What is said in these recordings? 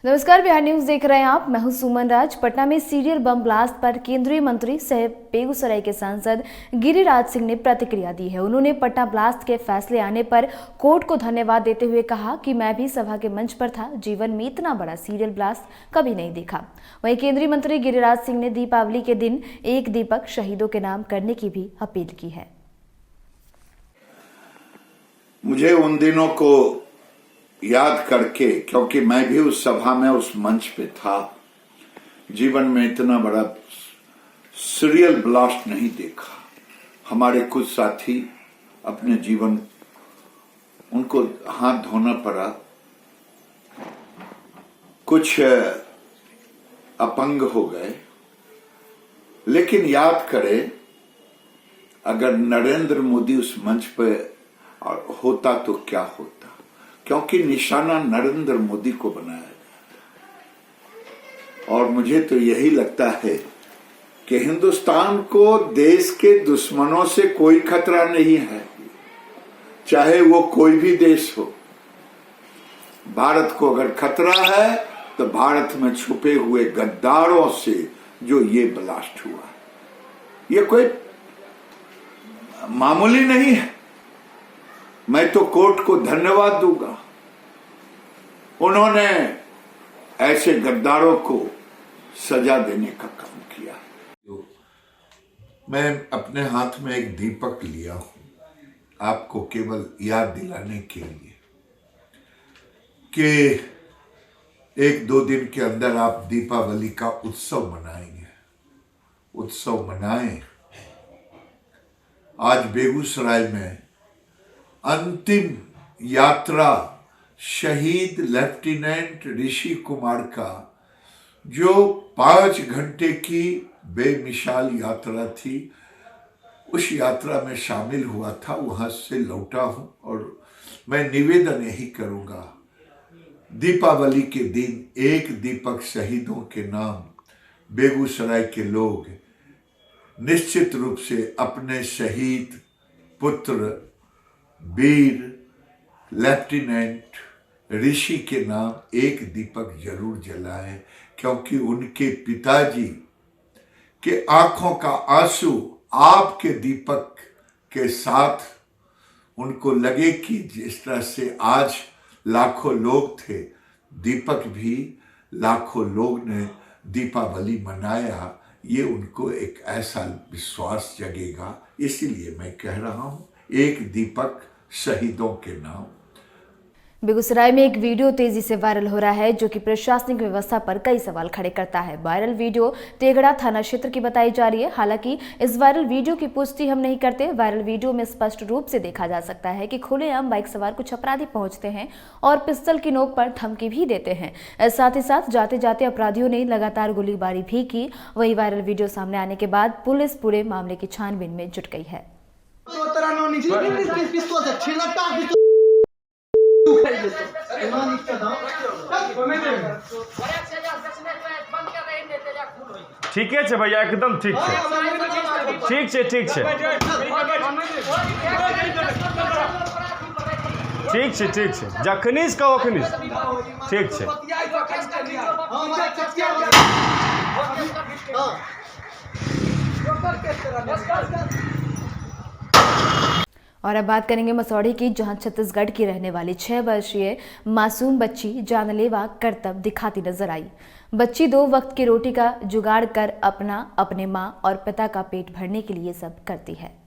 नमस्कार, बिहार न्यूज देख रहे हैं आप। मैं हूं सुमन राज। पटना में सीरियल बम ब्लास्ट पर केंद्रीय मंत्री सह बेगूसराय के सांसद गिरिराज सिंह ने प्रतिक्रिया दी है। उन्होंने पटना ब्लास्ट के फैसले आने पर कोर्ट को धन्यवाद देते हुए कहा कि मैं भी सभा के मंच पर था, जीवन में इतना बड़ा सीरियल ब्लास्ट कभी नहीं देखा। वहीं केंद्रीय मंत्री गिरिराज सिंह ने दीपावली के दिन एक दीपक शहीदों के नाम करने की भी अपील की है। मुझे उन दिनों को याद करके, क्योंकि मैं भी उस सभा में उस मंच पे था, जीवन में इतना बड़ा सीरियल ब्लास्ट नहीं देखा। हमारे कुछ साथी अपने जीवन उनको हाथ धोना पड़ा, कुछ अपंग हो गए। लेकिन याद करें, अगर नरेंद्र मोदी उस मंच पे होता तो क्या होता, क्योंकि निशाना नरेंद्र मोदी को बनाया गया। और मुझे तो यही लगता है कि हिंदुस्तान को देश के दुश्मनों से कोई खतरा नहीं है, चाहे वो कोई भी देश हो। भारत को अगर खतरा है तो भारत में छुपे हुए गद्दारों से जो ये ब्लास्ट हुआ, ये कोई मामूली नहीं है। मैं तो कोर्ट को धन्यवाद दूंगा, उन्होंने ऐसे गद्दारों को सजा देने का काम किया। मैं अपने हाथ में एक दीपक लिया हूं, आपको केवल याद दिलाने के लिए कि एक दो दिन के अंदर आप दीपावली का उत्सव मनाएंगे। उत्सव मनाएं। आज बेगूसराय में अंतिम यात्रा शहीद लेफ्टिनेंट ऋषि कुमार का, जो 5 घंटे की बेमिसाल यात्रा थी, उस यात्रा में शामिल हुआ था। वहां से लौटा हूं और मैं निवेदन यही करूंगा, दीपावली के दिन एक दीपक शहीदों के नाम बेगूसराय के लोग निश्चित रूप से अपने शहीद पुत्र वीर लेफ्टिनेंट ऋषि के नाम एक दीपक जरूर जलाएं, क्योंकि उनके पिताजी के आंखों का आंसू आपके दीपक के साथ उनको लगे कि जिस तरह से आज लाखों लोग थे, दीपक भी लाखों लोग ने दीपावली मनाया, ये उनको एक ऐसा विश्वास जगेगा। इसीलिए मैं कह रहा हूं, एक दीपक शहीदों के नाम। बेगूसराय में एक वीडियो तेजी से वायरल हो रहा है, जो कि प्रशासनिक व्यवस्था पर कई सवाल खड़े करता है। वायरल वीडियो तेघड़ा थाना क्षेत्र की बताई जा रही है। हालांकि इस वायरल वीडियो की पुष्टि हम नहीं करते। वायरल वीडियो में स्पष्ट रूप से देखा जा सकता है कि खुलेआम बाइक सवार कुछ अपराधी पहुंचते हैं और पिस्टल की नोक पर धमकी भी देते हैं। साथ ही साथ जाते जाते अपराधियों ने लगातार गोलीबारी भी की। वही वायरल वीडियो सामने आने के बाद पुलिस पूरे मामले की छानबीन में जुट गई है। ठीक है भैया, एकदम ठीक है, ठीक है, ठीक है, ठीक है, ठीक है, जखनीस का ओखनीस ठीक है। और अब बात करेंगे मसौढ़ी की, जहां छत्तीसगढ़ की रहने वाली 6 वर्षीय मासूम बच्ची जानलेवा करतब दिखाती नजर आई। बच्ची 2 वक्त की रोटी का जुगाड़ कर अपना, अपने मां और पिता का पेट भरने के लिए सब करती है।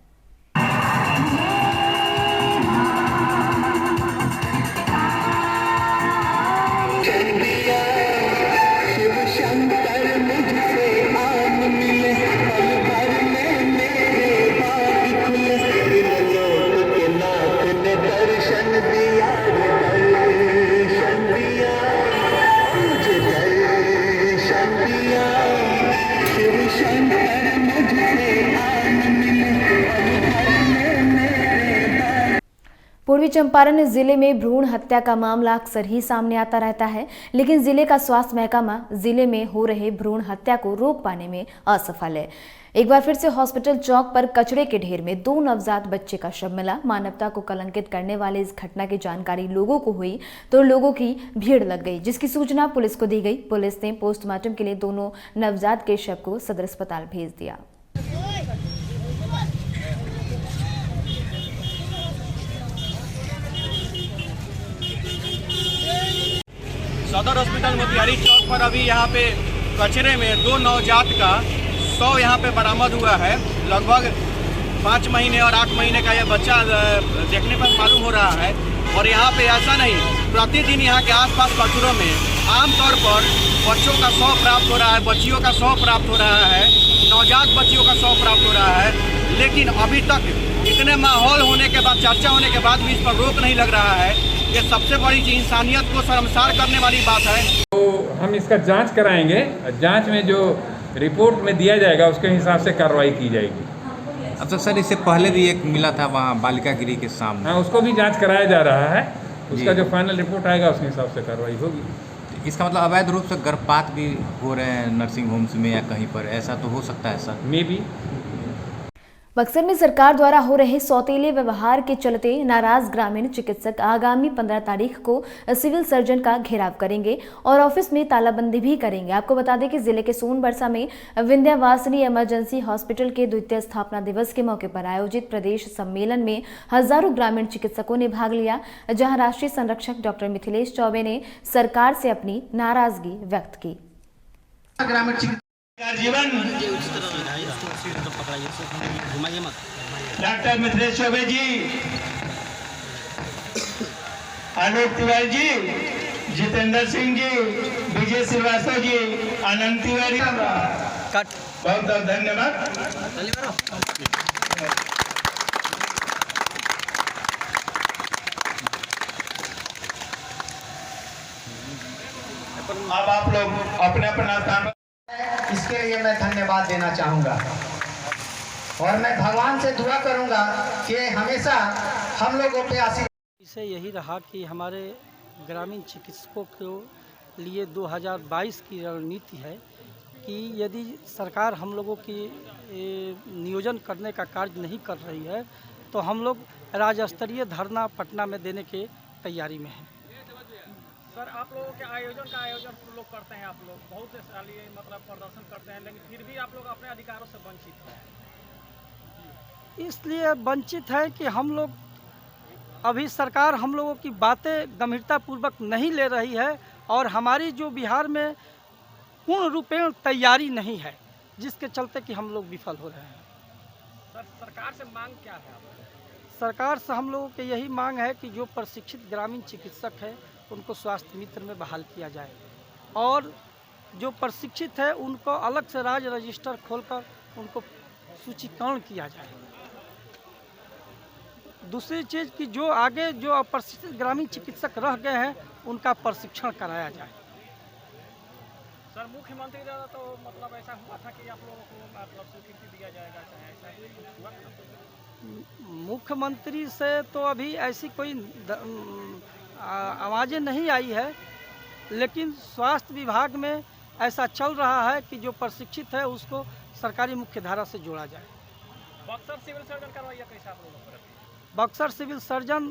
पूर्वी चंपारण जिले में भ्रूण हत्या का मामला अक्सर ही सामने आता रहता है, लेकिन जिले का स्वास्थ्य महकमा जिले में हो रहे भ्रूण हत्या को रोक पाने में असफल है। एक बार फिर से हॉस्पिटल चौक पर कचरे के ढेर में 2 नवजात बच्चे का शव मिला। मानवता को कलंकित करने वाले इस घटना की जानकारी लोगों को हुई तो लोगों की भीड़ लग गई, जिसकी सूचना पुलिस को दी गई। पुलिस ने पोस्टमार्टम के लिए दोनों नवजात के शव को सदर अस्पताल भेज दिया। सदर हॉस्पिटल मोतिहारी चौक पर अभी यहाँ पे कचरे में 2 नवजात का शव यहाँ पे बरामद हुआ है। लगभग 5 महीने और 8 महीने का यह बच्चा देखने पर मालूम हो रहा है। और यहाँ पे ऐसा नहीं, प्रतिदिन यहाँ के आसपास कचरों में आमतौर पर बच्चों का शव प्राप्त हो रहा है, बच्चियों का शव प्राप्त हो रहा है, नवजात बच्चियों का शव प्राप्त हो रहा है। लेकिन अभी तक इतने माहौल होने के बाद, चर्चा होने के बाद भी इस पर रोक नहीं लग रहा है। ये सबसे बड़ी इंसानियत को शर्मसार करने वाली बात है। तो हम इसका जांच कराएंगे। जांच में जो रिपोर्ट में दिया जाएगा उसके हिसाब से कार्रवाई की जाएगी। अब तो सर इससे पहले भी एक मिला था वहाँ बालिका गृह के सामने। हाँ, उसको भी जांच कराया जा रहा है। उसका जो फाइनल रिपोर्ट आएगा उसके हिसाब से कार्रवाई होगी। इसका मतलब अवैध रूप से गर्भपात भी हो रहे हैं नर्सिंग होम्स में या कहीं पर, ऐसा तो हो सकता है सर? May be. बक्सर में सरकार द्वारा हो रहे सौतेले व्यवहार के चलते नाराज ग्रामीण चिकित्सक आगामी 15 तारीख को सिविल सर्जन का घेराव करेंगे और ऑफिस में तालाबंदी भी करेंगे। आपको बता दें कि जिले के सोनबरसा में विंध्यावासिनी इमरजेंसी हॉस्पिटल के द्वितीय स्थापना दिवस के मौके पर आयोजित प्रदेश सम्मेलन में हजारों ग्रामीण चिकित्सकों ने भाग लिया, जहां राष्ट्रीय संरक्षक डॉक्टर मिथिलेश चौबे ने सरकार से अपनी नाराजगी व्यक्त की। जीवन डॉक्टर मिथिलेश चौबे जी, आलोक तिवारी जी, जितेंद्र सिंह जी, विजय श्रीवास्तव जी, आनंद तिवारी, बहुत बहुत धन्यवाद। अब आप लोग अपने अपना स्थान, इसके लिए मैं धन्यवाद देना चाहूँगा और मैं भगवान से दुआ करूँगा कि हमेशा हम लोगों पे आशीर्वाद। इसे यही रहा कि हमारे ग्रामीण चिकित्सकों के लिए 2022 की रणनीति है कि यदि सरकार हम लोगों की नियोजन करने का कार्य नहीं कर रही है तो हम लोग राज्य स्तरीय धरना पटना में देने की तैयारी में हैं। सर, आप लोगों के आयोजन लोग करते हैं, आप लोग बहुत से साल ये मतलब प्रदर्शन करते हैं, लेकिन फिर भी आप लोग अपने अधिकारों से वंचित हैं। इसलिए वंचित है कि हम लोग अभी सरकार हम लोगों की बातें गंभीरतापूर्वक नहीं ले रही है और हमारी जो बिहार में पूर्ण रूपेण तैयारी नहीं है, जिसके चलते कि हम लोग विफल हो रहे हैं। सर, सरकार से मांग क्या है? सरकार से हम लोगों की यही मांग है कि जो प्रशिक्षित ग्रामीण चिकित्सक है उनको स्वास्थ्य मित्र में बहाल किया जाए और जो प्रशिक्षित है उनको अलग से राज्य रजिस्टर खोलकर उनको सूचीकरण किया जाए। दूसरी चीज़ कि जो आगे जो अप्रशिक्षित ग्रामीण चिकित्सक रह गए हैं उनका प्रशिक्षण कराया जाए। सर, मुख्यमंत्री द्वारा तो मतलब ऐसा हुआ था कि आप लोगों को मतलब स्वीकृति दिया जाएगा, चाहे ऐसा हुआ था? मुख्यमंत्री से तो अभी ऐसी कोई आवाज़ें नहीं आई है, लेकिन स्वास्थ्य विभाग में ऐसा चल रहा है कि जो प्रशिक्षित है उसको सरकारी मुख्य धारा से जोड़ा जाए। बक्सर सिविल सर्जन करवाइए कैसे आप लोगों को? बक्सर सिविल सर्जन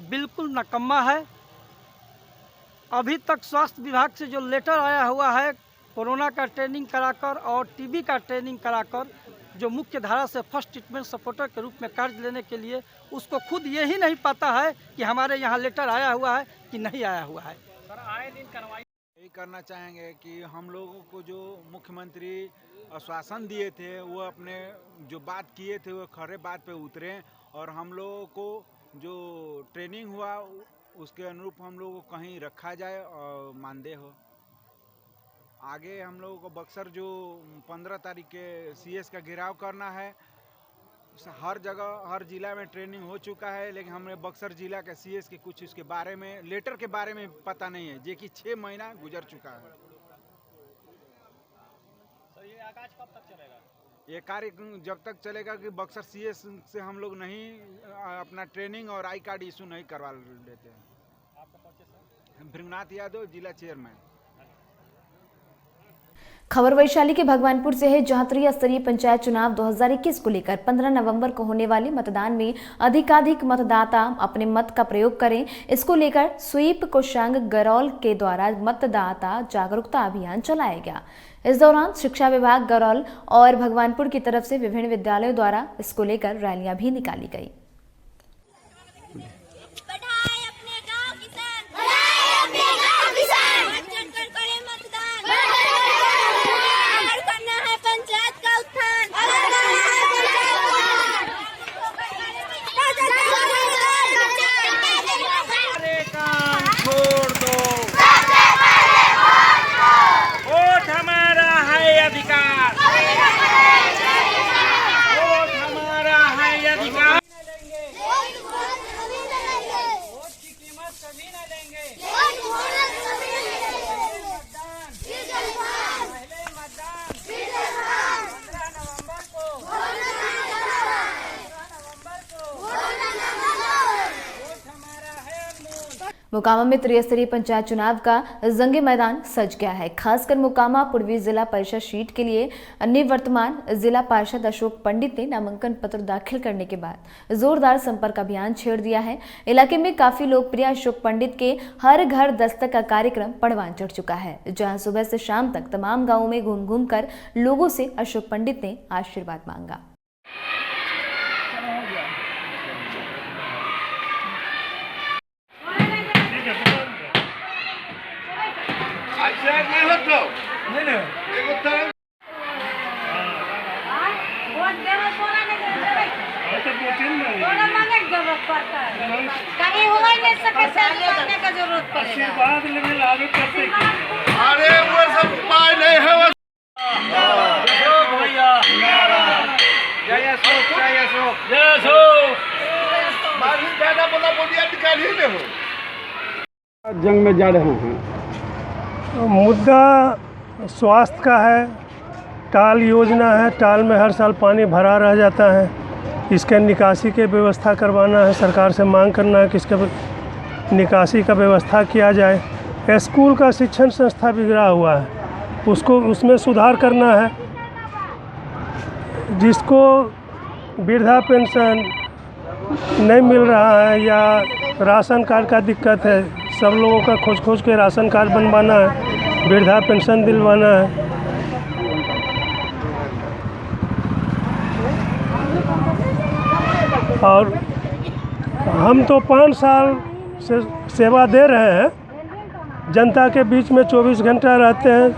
बिल्कुल नकम्मा है। अभी तक स्वास्थ्य विभाग से जो लेटर आया हुआ है कोरोना का ट्रेनिंग कराकर और टीबी का ट्रेनिंग कराकर जो मुख्य धारा से फर्स्ट ट्रीटमेंट सपोर्टर के रूप में कार्य लेने के लिए, उसको खुद यही नहीं पता है कि हमारे यहाँ लेटर आया हुआ है कि नहीं आया हुआ है। सर, आए दिन करवाई। यही करना चाहेंगे कि हम लोगों को जो मुख्यमंत्री आश्वासन दिए थे वो अपने जो बात किए थे वो खरे बात पे उतरे और हम लोगों को जो ट्रेनिंग हुआ उसके अनुरूप हम लोगों को कहीं रखा जाए और मानदेय हो। आगे हम लोगों को बक्सर जो 15 तारीख के सीएस का घेराव करना है, हर जगह हर जिला में ट्रेनिंग हो चुका है, लेकिन हमें बक्सर जिला के सीएस के कुछ उसके बारे में लेटर के बारे में पता नहीं है, जो कि 6 महीना गुजर चुका है। सर, ये आगाज कब तक चलेगा? ये कार्य जब तक चलेगा कि बक्सर सीएस से हम लोग नहीं अपना ट्रेनिंग और आई कार्ड इशू नहीं करवा लेते हैं। आपका परिचय सर? भृंगनाथ यादव, जिला चेयरमैन। खबर वैशाली के भगवानपुर से है, जहां त्रिस्तरीय पंचायत चुनाव 2021 को लेकर 15 नवंबर को होने वाले मतदान में अधिकाधिक मतदाता अपने मत का प्रयोग करें। इसको लेकर स्वीप कोषांग गरौल के द्वारा मतदाता जागरूकता अभियान चलाया गया। इस दौरान शिक्षा विभाग गरौल और भगवानपुर की तरफ से विभिन्न विद्यालयों द्वारा इसको लेकर रैलियां भी निकाली गई। मोकामा में त्रिस्तरीय पंचायत चुनाव का जंगी मैदान सज गया है। खासकर मोकामा पूर्वी जिला परिषद सीट के लिए निवर्तमान जिला पार्षद अशोक पंडित ने नामांकन पत्र दाखिल करने के बाद जोरदार संपर्क अभियान छेड़ दिया है। इलाके में काफी लोकप्रिय अशोक पंडित के हर घर दस्तक का कार्यक्रम परवान चढ़ चुका है, जहां सुबह से शाम तक तमाम गाँवों में घूम घूम कर लोगों से अशोक पंडित ने आशीर्वाद मांगा। अरे वो सब उपाय नहीं है। जंग में जा रहे हैं। मुद्दा स्वास्थ्य का है। टाल योजना है, टाल में हर साल पानी भरा रह जाता है। इसके निकासी की व्यवस्था करवाना है, सरकार से मांग करना है कि इसके निकासी का व्यवस्था किया जाए। स्कूल का शिक्षण संस्था बिगड़ा हुआ है, उसको उसमें सुधार करना है। जिसको वृद्धा पेंशन नहीं मिल रहा है या राशन कार्ड का दिक्कत है, सब लोगों का खोज के राशन कार्ड बनवाना है, वृद्धा पेंशन दिलवाना है। और हम तो 5 साल से सेवा दे रहे हैं, जनता के बीच में 24 घंटा रहते हैं,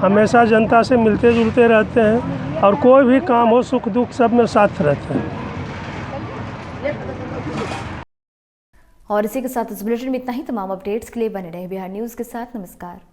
हमेशा जनता से मिलते जुलते रहते हैं और कोई भी काम हो सुख दुख सब में साथ रहते हैं। और इसी के साथ इस बुलेटिन में इतना ही। तमाम अपडेट्स के लिए बने रहे बिहार न्यूज़ के साथ। नमस्कार।